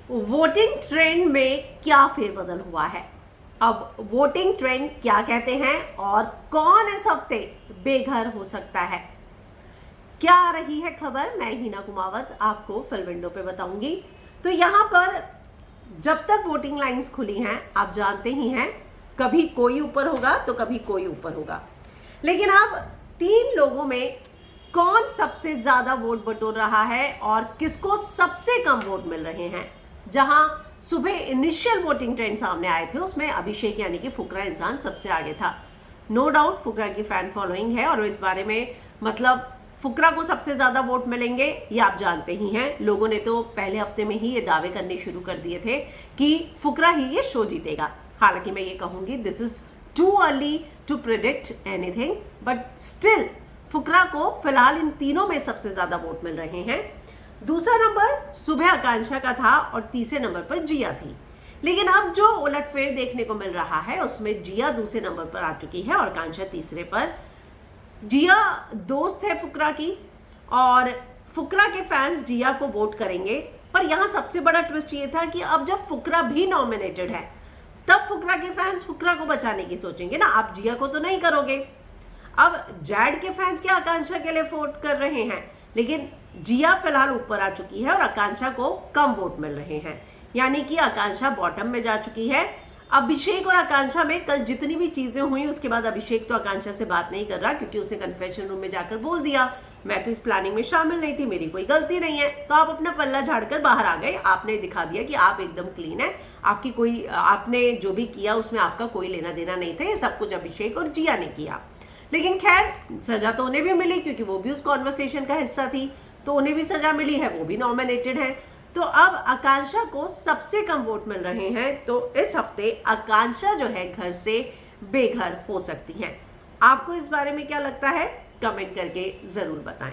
Voting trend में क्या फेरबदल हुआ है। अब वोटिंग ट्रेंड क्या कहते हैं और कौन इस हफ्ते बेघर हो सकता है, क्या आ रही है खबर, मैं हिना कुमावत आपको फिल विंडो पे बताऊंगी। तो यहां पर जब तक वोटिंग लाइंस खुली हैं, आप जानते ही हैं, कभी कोई ऊपर होगा तो कभी कोई ऊपर होगा। लेकिन अब 3 लोगों में कौन सबसे ज्यादा वोट बटोर रहा है और किसको सबसे कम वोट मिल रहे हैं। जहां सुबह इनिशियल वोटिंग ट्रेंड सामने आए थे, उसमें अभिषेक यानी कि फुकरा इंसान सबसे आगे था। नो डाउट फुकरा की फैन फॉलोइंग है और इस बारे में मतलब फुकरा को सबसे ज्यादा वोट मिलेंगे ये आप जानते ही हैं। लोगों ने तो पहले हफ्ते में ही ये दावे करने शुरू कर दिए थे कि फुकरा ही ये शो जीतेगा। हालांकि मैं ये कहूंगी this is too early to predict anything, but still Fukrey को फिलहाल इन तीनों में सबसे ज्यादा वोट मिल रहे हैं। दूसरा नंबर सुबह आकांक्षा का था और तीसरे नंबर पर जिया थी। लेकिन अब जो उलटफेर देखने को मिल रहा है उसमें जिया दूसरे नंबर पर आ चुकी है और आकांक्षा तीसरे पर। जिया दोस्त है फुकरा की और फुकरा के फैंस जिया को वोट करेंगे। पर यहां सबसे बड़ा ट्विस्ट ये था कि अब जब फुकरा भी नॉमिनेटेड है तब फुकरा के फैंस फुकरा को बचाने की सोचेंगे ना, आप जिया को तो नहीं करोगे। अब जैड के फैंस क्या आकांक्षा के लिए वोट कर रहे हैं, लेकिन जिया फिलहाल ऊपर आ चुकी है और आकांक्षा को कम वोट मिल रहे हैं, यानी कि आकांक्षा बॉटम में जा चुकी है। अभिषेक और आकांक्षा में कल जितनी भी चीजें हुई उसके बाद अभिषेक तो आकांक्षा से बात नहीं कर रहा, क्योंकि उसने कन्फेशन रूम में जाकर बोल दिया मैं तो इस प्लानिंग में शामिल नहीं थी, मेरी कोई गलती नहीं है। तो आप अपना पल्ला झाड़कर बाहर आ गए, आपने दिखा दिया कि आप एकदम क्लीन है, आपकी कोई आपने जो भी किया उसमें आपका कोई लेना देना नहीं था। ये सब कुछ अभिषेक और जिया ने किया। लेकिन खैर सजा तो उन्हें भी मिली क्योंकि वो भी उस कॉन्वर्सेशन का हिस्सा थी, तो उन्हें भी सजा मिली है, वो भी नॉमिनेटेड है। तो अब आकांक्षा को सबसे कम वोट मिल रहे हैं, तो इस हफ्ते आकांक्षा जो है घर से बेघर हो सकती हैं। आपको इस बारे में क्या लगता है, कमेंट करके जरूर बताएं।